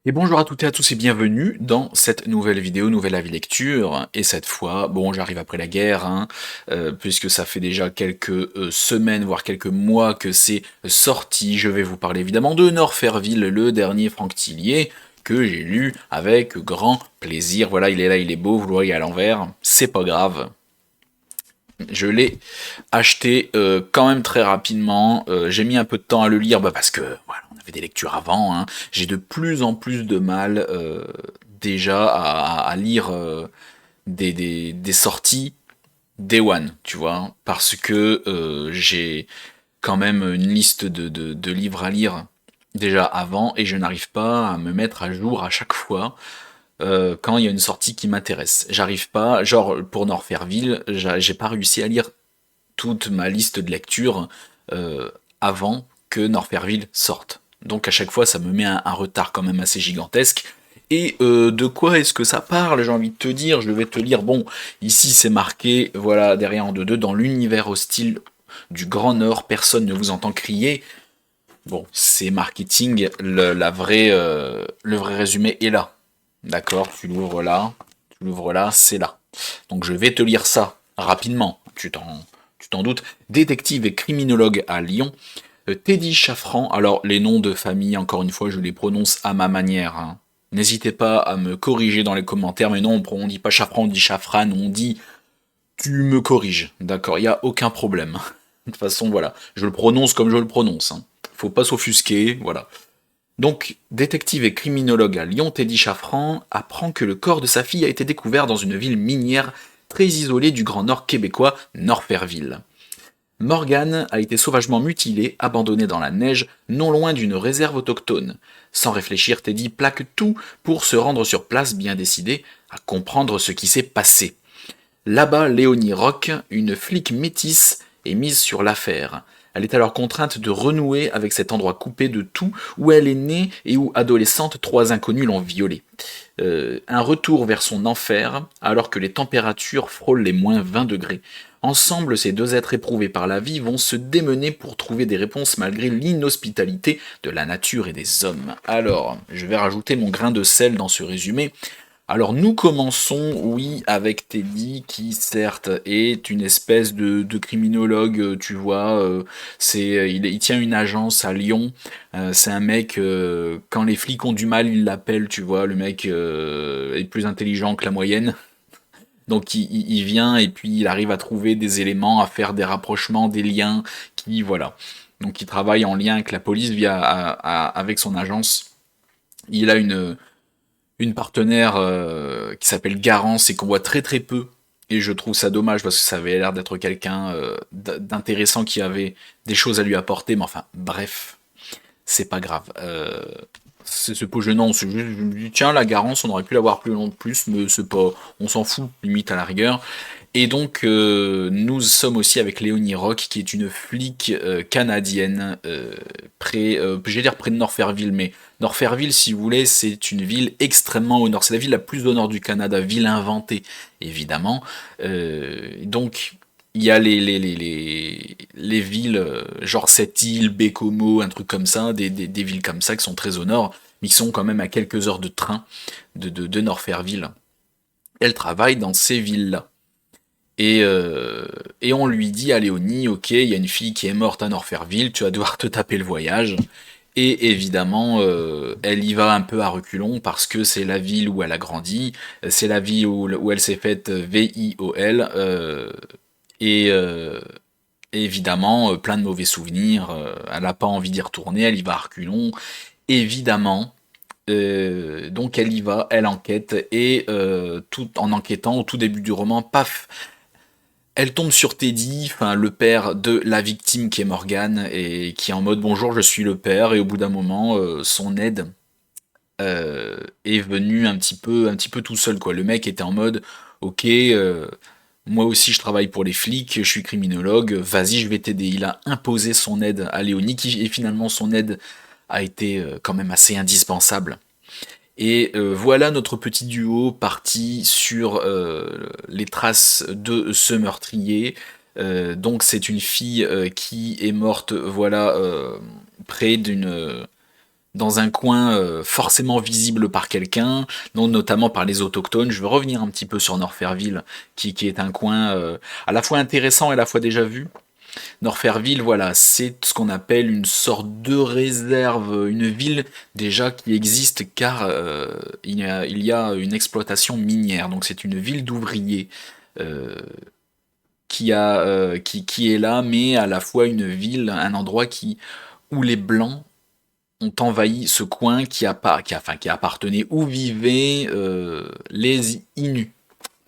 Et bonjour à toutes et à tous et bienvenue dans cette nouvelle vidéo, nouvelle avis lecture. Et cette fois, bon, j'arrive après la guerre, hein, puisque ça fait déjà quelques semaines, voire quelques mois que c'est sorti. Je vais vous parler évidemment de Norferville, le dernier Franck Tillier, que j'ai lu avec grand plaisir. Voilà, il est là, il est beau, vous le voyez à l'envers, c'est pas grave. Je l'ai acheté quand même très rapidement. J'ai mis un peu de temps à le lire parce que voilà, on avait des lectures avant. Hein. J'ai de plus en plus de mal déjà à lire des sorties Day One, tu vois, parce que j'ai quand même une liste de livres à lire déjà avant et je n'arrive pas à me mettre à jour à chaque fois quand il y a une sortie qui m'intéresse. J'arrive pas, genre pour Norferville, j'ai pas réussi à lire toute ma liste de lecture euh, avant que Norferville sorte. Donc à chaque fois, ça me met un retard quand même assez gigantesque. Et de quoi est-ce que ça parle? J'ai envie de te dire, je vais te lire. Bon, ici c'est marqué, voilà, derrière en deux, dans l'univers hostile du Grand Nord, personne ne vous entend crier. Bon, c'est marketing, le vrai résumé est là. D'accord, tu l'ouvres là, c'est là. Donc je vais te lire ça rapidement, tu t'en doutes. Détective et criminologue à Lyon, Teddy Chaffran, alors les noms de famille, encore une fois, je les prononce à ma manière. Hein. N'hésitez pas à me corriger dans les commentaires, mais non, on dit pas Chaffran, on dit Chaffran, on dit tu me corriges, d'accord, il n'y a aucun problème. De toute façon, voilà, je le prononce comme je le prononce. Hein. Faut pas s'offusquer, voilà. Donc, détective et criminologue à Lyon, Teddy Chaffran apprend que le corps de sa fille a été découvert dans une ville minière très isolée du Grand Nord québécois, Norferville. Morgan a été sauvagement mutilé, abandonné dans la neige, non loin d'une réserve autochtone. Sans réfléchir, Teddy plaque tout pour se rendre sur place bien décidé à comprendre ce qui s'est passé. Là-bas, Léonie Rock, une flic métisse, est mise sur l'affaire. Elle est alors contrainte de renouer avec cet endroit coupé de tout où elle est née et où, adolescente, trois inconnus l'ont violée. Un retour vers son enfer alors que les températures frôlent les moins 20 degrés. Ensemble, ces deux êtres éprouvés par la vie vont se démener pour trouver des réponses malgré l'inhospitalité de la nature et des hommes. Alors, je vais rajouter mon grain de sel dans ce résumé. Alors nous commençons, oui, avec Teddy, qui certes est une espèce de criminologue, tu vois, il tient une agence à Lyon, c'est un mec, quand les flics ont du mal, il l'appelle, tu vois, le mec est plus intelligent que la moyenne, donc il vient et puis il arrive à trouver des éléments, à faire des rapprochements, des liens, qui, voilà. Donc il travaille en lien avec la police avec son agence. Il a une partenaire qui s'appelle Garance et qu'on voit très très peu. Et je trouve ça dommage parce que ça avait l'air d'être quelqu'un d'intéressant qui avait des choses à lui apporter. Mais enfin, bref, c'est pas grave. C'est ce beau jeune homme, c'est juste, je me dis, tiens, la Garance, on aurait pu l'avoir plus long de plus, mais c'est pas, on s'en fout, limite à la rigueur. Et donc, nous sommes aussi avec Léonie Rock, qui est une flic canadienne, je vais dire près de Norferville, mais Norferville, si vous voulez, c'est une ville extrêmement au nord. C'est la ville la plus au nord du Canada, ville inventée, évidemment. Donc, il y a les villes, genre Sept-Îles, Bécomo, un truc comme ça, des villes comme ça qui sont très au nord, mais qui sont quand même à quelques heures de train de Norferville. Elle travaille dans ces villes-là. Et on lui dit à Léonie, ok, il y a une fille qui est morte à Norferville, tu vas devoir te taper le voyage. Et évidemment, elle y va un peu à reculons parce que c'est la ville où elle a grandi, c'est la ville où elle s'est faite VIOL, et, euh, et évidemment, plein de mauvais souvenirs, elle n'a pas envie d'y retourner, elle y va à reculons, évidemment. Donc elle y va, elle enquête, et tout en enquêtant, au tout début du roman, paf, elle tombe sur Teddy, enfin le père de la victime qui est Morgane, et qui est en mode bonjour, je suis le père, et au bout d'un moment, son aide est venu un petit peu tout seul quoi. Le mec était en mode ok, moi aussi je travaille pour les flics, je suis criminologue, vas-y je vais t'aider. Il a imposé son aide à Léonie et finalement son aide a été quand même assez indispensable. Et voilà notre petit duo parti sur les traces de ce meurtrier. Donc c'est une fille qui est morte, voilà, près dans un coin forcément visible par quelqu'un, notamment par les autochtones. Je veux revenir un petit peu sur Norferville, qui est un coin à la fois intéressant et à la fois déjà vu. Norferville, voilà, c'est ce qu'on appelle une sorte de réserve, une ville déjà qui existe car il y a une exploitation minière. Donc c'est une ville d'ouvriers euh, qui est là, mais à la fois une ville, un endroit où les Blancs ont envahi ce coin qui appartenait où vivaient les Inuits.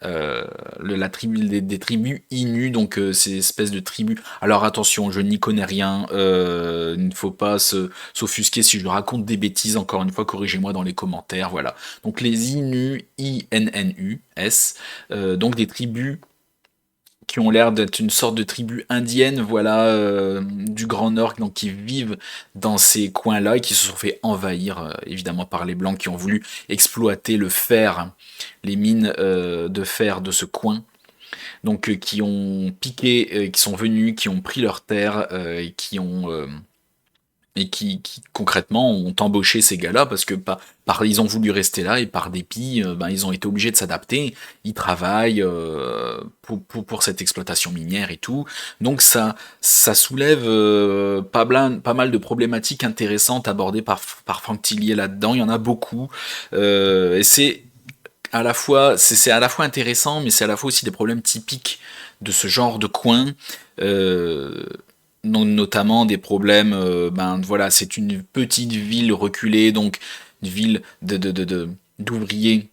La tribu des tribus Innu, donc ces espèces de tribus. Alors attention, je n'y connais rien, il ne faut pas s'offusquer si je raconte des bêtises, encore une fois, corrigez-moi dans les commentaires, voilà. Donc les Innu, I-N-N-U-S, donc des tribus qui ont l'air d'être une sorte de tribu indienne, voilà, du Grand Nord, donc qui vivent dans ces coins-là et qui se sont fait envahir, évidemment, par les Blancs qui ont voulu exploiter le fer, les mines de fer de ce coin. Donc, qui ont piqué, qui sont venus, qui ont pris leurs terres et qui concrètement ont embauché ces gars-là parce que ils ont voulu rester là et par dépit, ils ont été obligés de s'adapter. Ils travaillent pour cette exploitation minière et tout. Donc ça soulève pas mal de problématiques intéressantes abordées par Franck Tillier là-dedans. Il y en a beaucoup et c'est à la fois intéressant, mais c'est à la fois aussi des problèmes typiques de ce genre de coin. Euh, Notamment des problèmes, voilà, c'est une petite ville reculée, donc une ville d'ouvriers,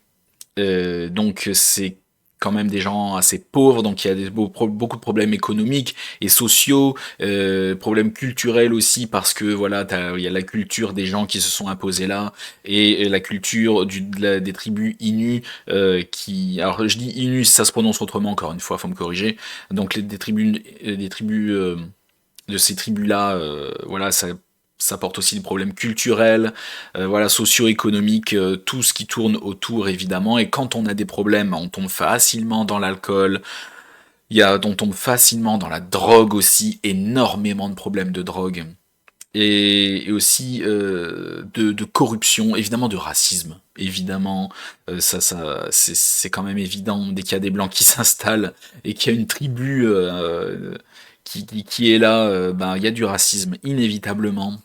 donc c'est quand même des gens assez pauvres, donc il y a beaucoup de problèmes économiques et sociaux, problèmes culturels aussi, parce que voilà, il y a la culture des gens qui se sont imposés là, et la culture des tribus Innu, alors je dis Innu, ça se prononce autrement, encore une fois, faut me corriger, donc des tribus de ces tribus-là, voilà, ça porte aussi des problèmes culturels, voilà, socio-économiques, tout ce qui tourne autour évidemment. Et quand on a des problèmes, on tombe facilement dans l'alcool, on tombe facilement dans la drogue aussi, énormément de problèmes de drogue. Et aussi de corruption, évidemment de racisme, évidemment, c'est quand même évident dès qu'il y a des blancs qui s'installent et qu'il y a une tribu qui est là, il y a du racisme inévitablement,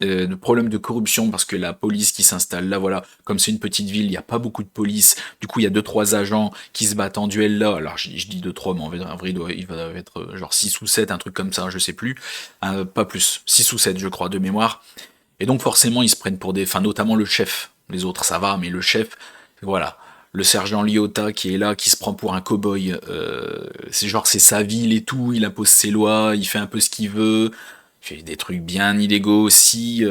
de problèmes de corruption parce que la police qui s'installe là, voilà, comme c'est une petite ville, il n'y a pas beaucoup de police, du coup il y a deux trois agents qui se battent en duel là, alors je dis deux trois mais en vrai il va être genre 6 ou 7 un truc comme ça, je sais plus, pas plus, 6 ou 7 je crois de mémoire, et donc forcément ils se prennent pour des, enfin notamment le chef, les autres ça va, mais le chef, voilà, le sergent Lyota qui est là, qui se prend pour un cow-boy, c'est sa ville et tout, il impose ses lois, il fait un peu ce qu'il veut, il fait des trucs bien illégaux aussi,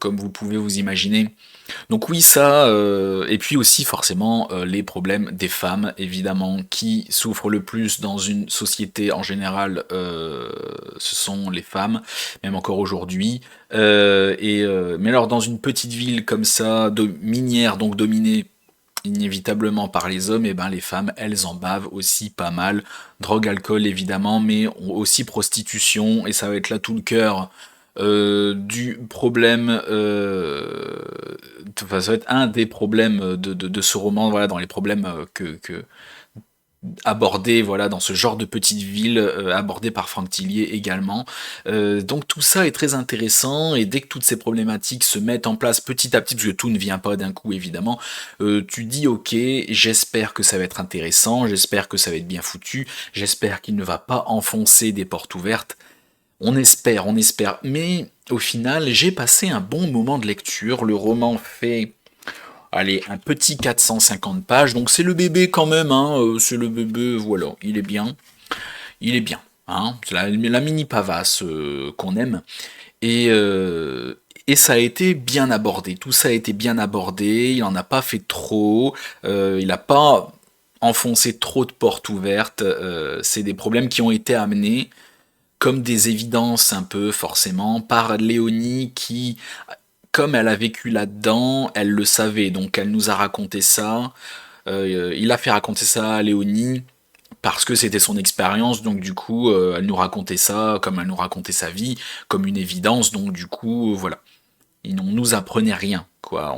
comme vous pouvez vous imaginer. Donc oui, ça, et puis aussi forcément les problèmes des femmes, évidemment, qui souffrent le plus dans une société en général, ce sont les femmes, même encore aujourd'hui. Mais alors dans une petite ville comme ça, minière, donc dominée inévitablement par les hommes, et ben les femmes, elles en bavent aussi pas mal. Drogue, alcool évidemment, mais aussi prostitution, et ça va être là tout le cœur du problème, enfin, ça va être un des problèmes de ce roman, voilà, dans les problèmes que abordés, voilà, dans ce genre de petite ville, abordé par Franck Tillier également. Donc tout ça est très intéressant, et dès que toutes ces problématiques se mettent en place petit à petit, parce que tout ne vient pas d'un coup évidemment, tu dis ok, j'espère que ça va être intéressant, j'espère que ça va être bien foutu, j'espère qu'il ne va pas enfoncer des portes ouvertes, on espère. Mais au final, j'ai passé un bon moment de lecture. Le roman fait, allez, un petit 450 pages. Donc c'est le bébé quand même, hein. C'est le bébé, voilà, il est bien. Il est bien. Hein. C'est la mini pavasse qu'on aime. Et ça a été bien abordé. Tout ça a été bien abordé. Il n'en a pas fait trop. Il n'a pas enfoncé trop de portes ouvertes. C'est des problèmes qui ont été amenés comme des évidences un peu forcément par Léonie qui, comme elle a vécu là-dedans, elle le savait, donc elle nous a raconté ça. Il a fait raconter ça à Léonie parce que c'était son expérience, donc du coup elle nous racontait ça comme elle nous racontait sa vie, comme une évidence, donc du coup voilà. on nous apprenait rien, quoi.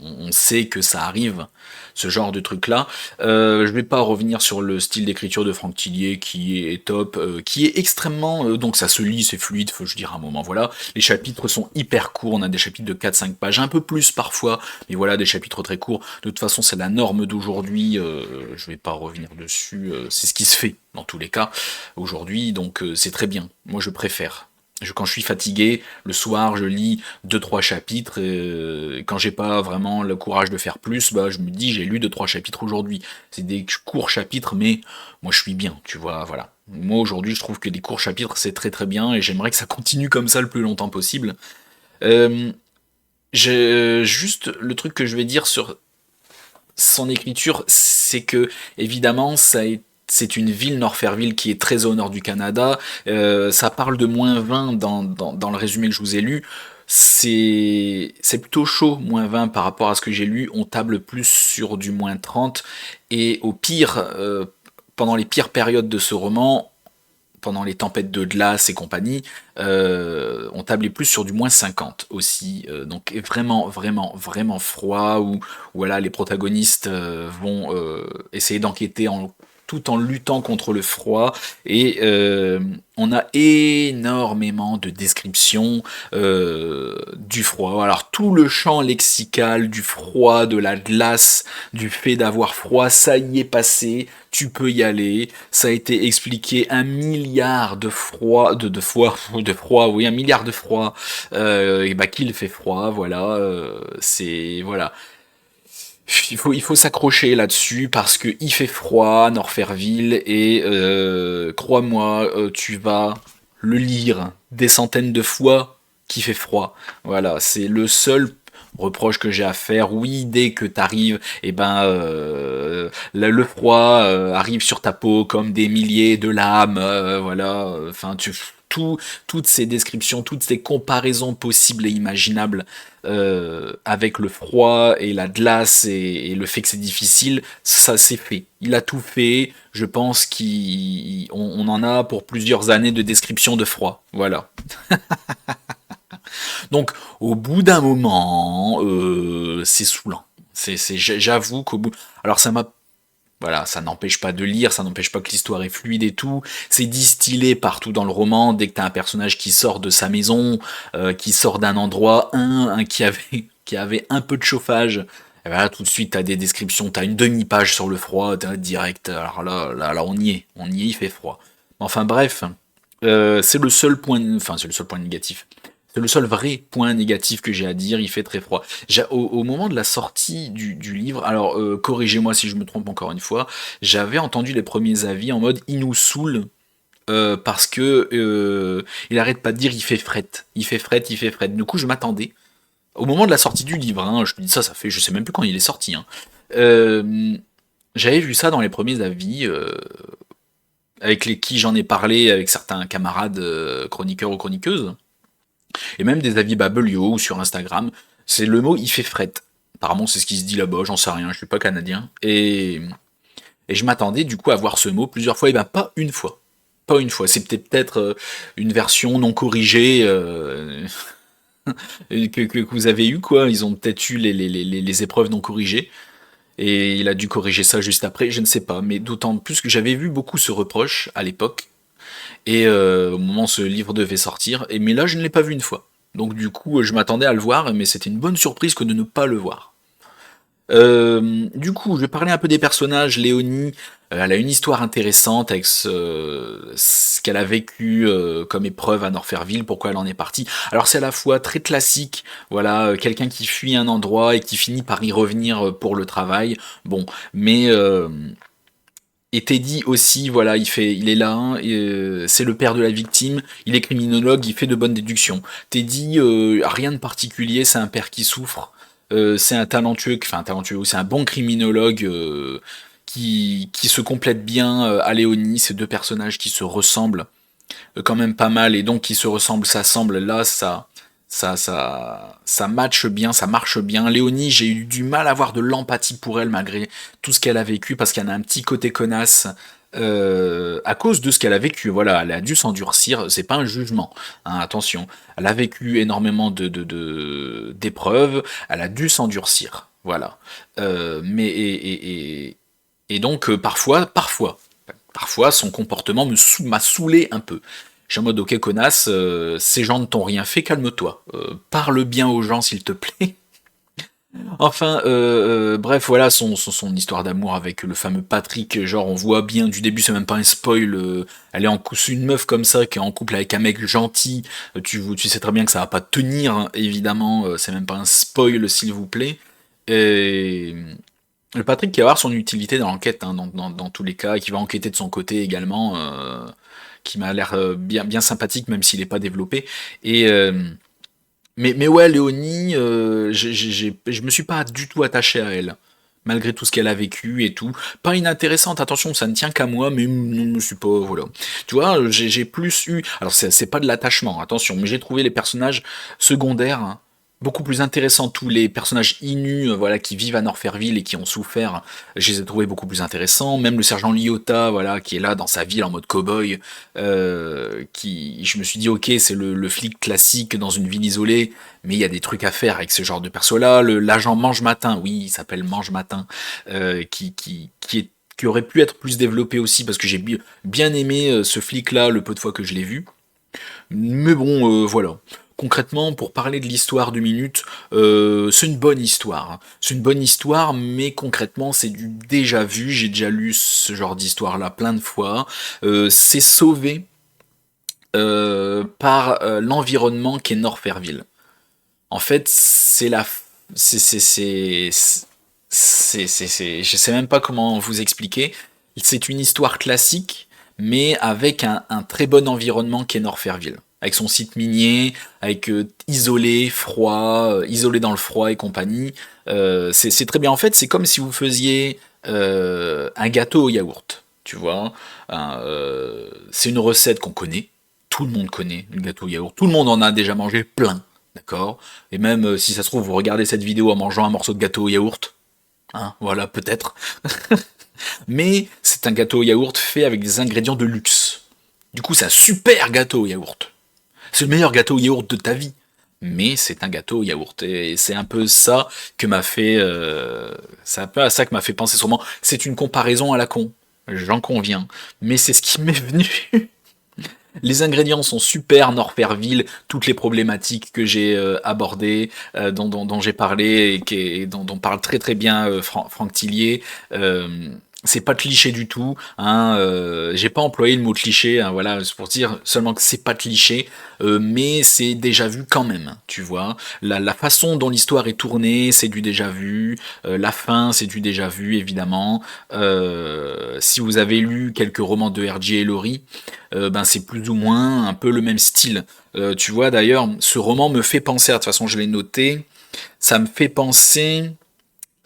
On sait que ça arrive, ce genre de truc-là. Je vais pas revenir sur le style d'écriture de Franck Tillier qui est top, qui est extrêmement... donc ça se lit, c'est fluide, faut je dire un moment, voilà. Les chapitres sont hyper courts, on a des chapitres de 4-5 pages, un peu plus parfois, mais voilà, des chapitres très courts. De toute façon, c'est la norme d'aujourd'hui, je vais pas revenir dessus, c'est ce qui se fait dans tous les cas aujourd'hui, donc c'est très bien. Moi, je préfère. Quand je suis fatigué, le soir, je lis deux trois chapitres, et quand j'ai pas vraiment le courage de faire plus, bah je me dis j'ai lu deux trois chapitres aujourd'hui. C'est des courts chapitres, mais moi je suis bien, tu vois, voilà. Moi aujourd'hui, je trouve que des courts chapitres c'est très très bien, et j'aimerais que ça continue comme ça le plus longtemps possible. Euh, juste le truc que je vais dire sur son écriture, c'est que évidemment c'est une ville, Norferville, qui est très au nord du Canada. Ça parle de -20 dans le résumé que je vous ai lu. C'est plutôt chaud, -20 par rapport à ce que j'ai lu. On table plus sur du -30. Et au pire, pendant les pires périodes de ce roman, pendant les tempêtes de glace et compagnie, on tablait plus sur du -50 aussi. Donc vraiment, vraiment, vraiment froid, où voilà, les protagonistes vont essayer d'enquêter tout en luttant contre le froid. Et on a énormément de descriptions du froid. Alors tout le champ lexical du froid, de la glace, du fait d'avoir froid, ça y est passé, tu peux y aller. Ça a été expliqué un milliard de froid, oui, un milliard de froid, et bah qu'il fait froid, voilà, c'est, voilà. Il faut s'accrocher là-dessus parce que il fait froid, Norferville, et crois-moi, tu vas le lire des centaines de fois qu'il fait froid. Voilà, c'est le seul reproche que j'ai à faire. Oui, dès que t'arrives, et ben le froid arrive sur ta peau comme des milliers de lames. Voilà, enfin toutes ces descriptions, toutes ces comparaisons possibles et imaginables avec le froid et la glace et le fait que c'est difficile, ça c'est fait. Il a tout fait. Je pense qu'on en a pour plusieurs années de description de froid. Voilà. Donc, au bout d'un moment, c'est saoulant. J'avoue qu'au bout. Alors, ça m'a. Voilà, ça n'empêche pas de lire, ça n'empêche pas que l'histoire est fluide et tout. C'est distillé partout dans le roman. Dès que t'as un personnage qui sort de sa maison, qui sort d'un endroit, un qui avait, qui avait un peu de chauffage, et ben là, tout de suite, t'as des descriptions, t'as une demi-page sur le froid, t'as direct. Alors là, on y est, il fait froid. Enfin bref, c'est le seul point, enfin c'est le seul point négatif. C'est le seul vrai point négatif que j'ai à dire, il fait très froid. Au moment de la sortie du livre, alors corrigez-moi si je me trompe encore une fois, j'avais entendu les premiers avis en mode il nous saoule parce que il arrête pas de dire il fait fret, il fait fret, il fait fret. Du coup je m'attendais. Au moment de la sortie du livre, hein, je te dis ça, ça fait, je sais même plus quand il est sorti. Hein. Euh, J'avais vu ça dans les premiers avis, avec les qui j'en ai parlé avec certains camarades chroniqueurs ou chroniqueuses et même des avis Babelio ou sur Instagram, c'est le mot il fait fret. Apparemment c'est ce qui se dit là-bas, j'en sais rien, je suis pas canadien. Et je m'attendais du coup à voir ce mot plusieurs fois, et ben pas une fois. Pas une fois, c'est peut-être une version non corrigée que vous avez eu quoi, ils ont peut-être eu les épreuves non corrigées, et il a dû corriger ça juste après, je ne sais pas, mais d'autant plus que j'avais vu beaucoup ce reproche à l'époque, et au moment où ce livre devait sortir, mais là je ne l'ai pas vu une fois. Donc du coup je m'attendais à le voir, mais c'était une bonne surprise que de ne pas le voir. Du coup, je vais parler un peu des personnages. Léonie, elle a une histoire intéressante avec ce qu'elle a vécu comme épreuve à Norferville, pourquoi elle en est partie. Alors c'est à la fois très classique, voilà, quelqu'un qui fuit un endroit et qui finit par y revenir pour le travail. Bon, mais et Teddy aussi, voilà, il est là, hein, et, c'est le père de la victime, il est criminologue, il fait de bonnes déductions. Teddy, rien de particulier, c'est un père qui souffre, c'est un talentueux, c'est un bon criminologue qui se complète bien à Léonie, ces deux personnages qui se ressemblent quand même pas mal, et donc qui se ressemblent, s'assemblent, là, ça matche bien, ça marche bien. Léonie, j'ai eu du mal à avoir de l'empathie pour elle malgré tout ce qu'elle a vécu, parce qu'elle a un petit côté connasse, à cause de ce qu'elle a vécu. Voilà, elle a dû s'endurcir, c'est pas un jugement, hein, attention. Elle a vécu énormément d'épreuves, elle a dû s'endurcir. Voilà. Mais et donc parfois son comportement m'a saoulé un peu. Je suis en mode ok connasse, ces gens ne t'ont rien fait, calme-toi. Parle bien aux gens s'il te plaît. Enfin, bref, voilà son histoire d'amour avec le fameux Patrick. Genre, on voit bien du début, c'est même pas un spoil. Elle est en couple, c'est une meuf comme ça qui est en couple avec un mec gentil. Tu sais très bien que ça va pas tenir, hein, évidemment. C'est même pas un spoil, s'il vous plaît. Et le Patrick qui va avoir son utilité dans l'enquête, hein, dans tous les cas, et qui va enquêter de son côté également, qui m'a l'air bien sympathique, même s'il est pas développé. Et mais ouais, Léonie, je me suis pas du tout attaché à elle, malgré tout ce qu'elle a vécu et tout. Pas inintéressante, attention, ça ne tient qu'à moi, mais je me suis pas, voilà. Tu vois, j'ai plus eu, alors c'est pas de l'attachement, attention, mais j'ai trouvé les personnages secondaires, hein, beaucoup plus intéressants. Tous les personnages innus, voilà, qui vivent à Norferville et qui ont souffert, je les ai trouvés beaucoup plus intéressants. Même le sergent Lyota, voilà, qui est là dans sa ville en mode cow-boy, je me suis dit, ok, c'est le flic classique dans une ville isolée, mais il y a des trucs à faire avec ce genre de perso-là. L'agent Mange-Matin, oui, il s'appelle Mange-Matin, qui aurait pu être plus développé aussi, parce que j'ai bien aimé ce flic-là le peu de fois que je l'ai vu. Mais bon, voilà. Concrètement, pour parler de l'histoire de Minute, c'est une bonne histoire, hein. C'est une bonne histoire, mais concrètement, c'est du déjà vu. J'ai déjà lu ce genre d'histoire-là plein de fois. C'est sauvé par l'environnement qu'est Norferville. En fait, c'est la, je sais même pas comment vous expliquer. C'est une histoire classique, mais avec un très bon environnement qu'est Norferville. Avec son site minier, avec isolé, froid, isolé dans le froid et compagnie. C'est très bien. En fait, c'est comme si vous faisiez un gâteau au yaourt. Tu vois, c'est une recette qu'on connaît. Tout le monde connaît le gâteau au yaourt. Tout le monde en a déjà mangé plein. D'accord. Et même si ça se trouve, vous regardez cette vidéo en mangeant un morceau de gâteau au yaourt. Hein, voilà, peut-être. Mais c'est un gâteau au yaourt fait avec des ingrédients de luxe. Du coup, c'est un super gâteau au yaourt. C'est le meilleur gâteau au yaourt de ta vie. Mais c'est un gâteau au yaourt. Et c'est un peu ça que m'a fait. C'est un peu à ça que m'a fait penser sûrement. C'est une comparaison à la con. J'en conviens. Mais c'est ce qui m'est venu. Les ingrédients sont super, Norferville, toutes les problématiques que j'ai abordées, dont j'ai parlé et dont parle très très bien Franck Tillier. C'est pas cliché du tout, hein, j'ai pas employé le mot cliché, hein, voilà, c'est pour dire seulement que c'est pas cliché, mais c'est déjà vu quand même, tu vois. La façon dont l'histoire est tournée, c'est du déjà vu, la fin, c'est du déjà vu, évidemment. Si vous avez lu quelques romans de R.J. Ellory, ben c'est plus ou moins un peu le même style. Tu vois, d'ailleurs, ce roman me fait penser, de toute façon je l'ai noté, ça me fait penser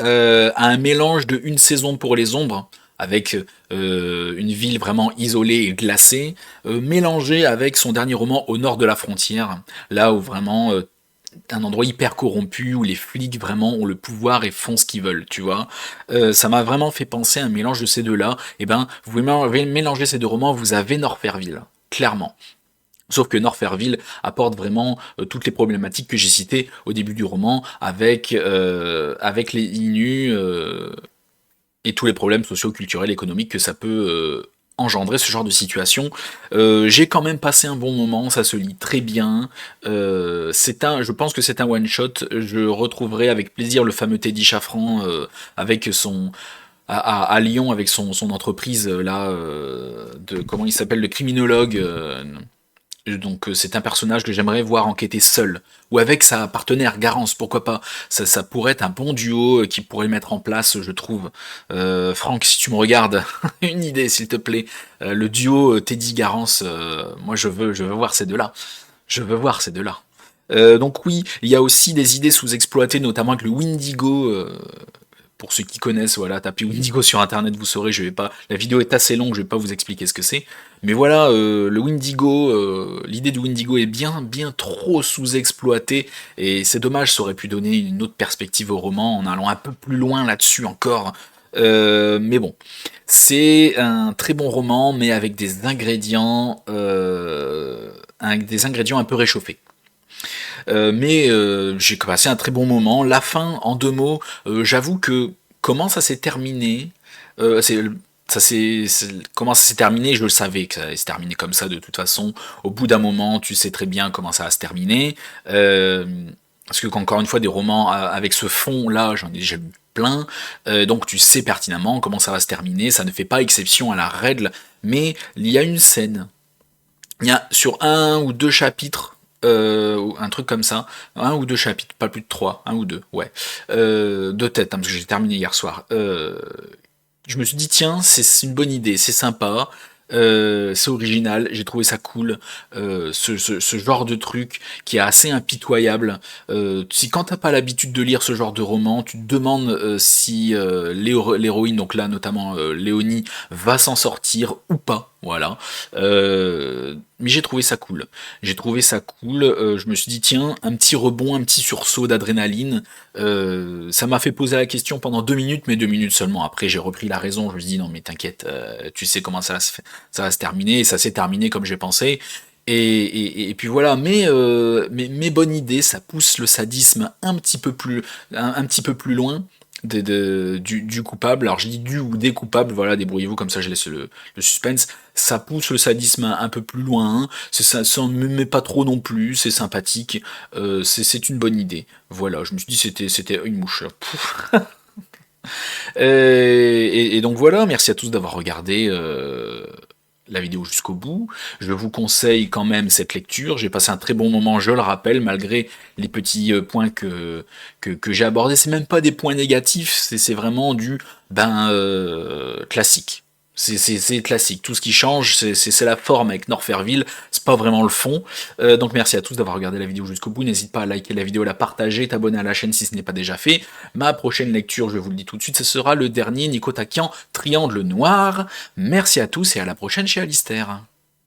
à un mélange de Une saison pour les ombres, avec une ville vraiment isolée et glacée, mélangé avec son dernier roman Au nord de la frontière, là où vraiment un endroit hyper corrompu, où les flics vraiment ont le pouvoir et font ce qu'ils veulent, tu vois. Ça m'a vraiment fait penser à un mélange de ces deux-là. Et ben, vous mélangez ces deux romans, vous avez Norferville, clairement. Sauf que Norferville apporte vraiment toutes les problématiques que j'ai citées au début du roman, avec les Innus et tous les problèmes sociaux, culturels, économiques que ça peut engendrer ce genre de situation. J'ai quand même passé un bon moment, ça se lit très bien. Je pense que c'est un one shot. Je retrouverai avec plaisir le fameux Teddy Chaffran avec son à Lyon avec son entreprise là de comment il s'appelle, le criminologue. Donc c'est un personnage que j'aimerais voir enquêter seul, ou avec sa partenaire Garance, pourquoi pas. Ça pourrait être un bon duo qui pourrait mettre en place, je trouve. Franck, si tu me regardes, une idée s'il te plaît. Le duo Teddy Garance, moi je veux voir ces deux-là. Je veux voir ces deux-là. Donc oui, il y a aussi des idées sous-exploitées, notamment avec le Windigo. Pour ceux qui connaissent, voilà, tapez Windigo sur internet, vous saurez, je vais pas. La vidéo est assez longue, je vais pas vous expliquer ce que c'est. Mais voilà, le Windigo, l'idée du Windigo est bien trop sous-exploitée, et c'est dommage, ça aurait pu donner une autre perspective au roman en allant un peu plus loin là-dessus encore. Mais bon, c'est un très bon roman, mais avec des ingrédients un peu réchauffés. Mais j'ai passé un très bon moment. La fin, en 2 mots, j'avoue que comment ça s'est terminé, c'est comment ça s'est terminé, je le savais que ça allait se terminer comme ça de toute façon. Au bout d'un moment, tu sais très bien comment ça va se terminer. Euh, Parce que encore une fois, des romans avec ce fond-là, j'en ai déjà lu plein, donc tu sais pertinemment comment ça va se terminer. Ça ne fait pas exception à la règle, mais il y a une scène. Il y a sur 1 ou 2 chapitres, ou un truc comme ça, 1 ou 2 chapitres, pas plus de 3, 1 ou 2, ouais, de tête, hein, parce que j'ai terminé hier soir. Je me suis dit, tiens, c'est une bonne idée, c'est sympa, c'est original, j'ai trouvé ça cool, ce genre de truc qui est assez impitoyable. Si quand t'as pas l'habitude de lire ce genre de roman, tu te demandes si l'héroïne, donc là notamment Léonie, va s'en sortir ou pas. Voilà. Mais j'ai trouvé ça cool. J'ai trouvé ça cool. Je me suis dit, tiens, un petit rebond, un petit sursaut d'adrénaline. Ça m'a fait poser la question pendant 2 minutes, mais 2 minutes seulement. Après, j'ai repris la raison. Je me suis dit, non, mais t'inquiète, tu sais comment ça va se terminer. Et ça s'est terminé comme j'ai pensé. Et puis voilà, mais bonne idée, ça pousse le sadisme un petit peu plus loin du coupable. Alors je dis du ou des coupables, voilà, débrouillez-vous, comme ça je laisse le suspense. Ça pousse le sadisme un peu plus loin, ça ne me met pas trop non plus, c'est sympathique, c'est une bonne idée. Voilà, je me suis dit c'était une mouche. Pouf. Et donc voilà, merci à tous d'avoir regardé la vidéo jusqu'au bout. Je vous conseille quand même cette lecture. J'ai passé un très bon moment, je le rappelle, malgré les petits points que j'ai abordés. C'est même pas des points négatifs, c'est vraiment du classique. C'est classique. Tout ce qui change, c'est la forme avec Norferville, c'est pas vraiment le fond. Donc merci à tous d'avoir regardé la vidéo jusqu'au bout. N'hésite pas à liker la vidéo, la partager, t'abonner à la chaîne si ce n'est pas déjà fait. Ma prochaine lecture, je vous le dis tout de suite, ce sera le dernier Nico Takian, Triangle Noir. Merci à tous et à la prochaine chez Alistair.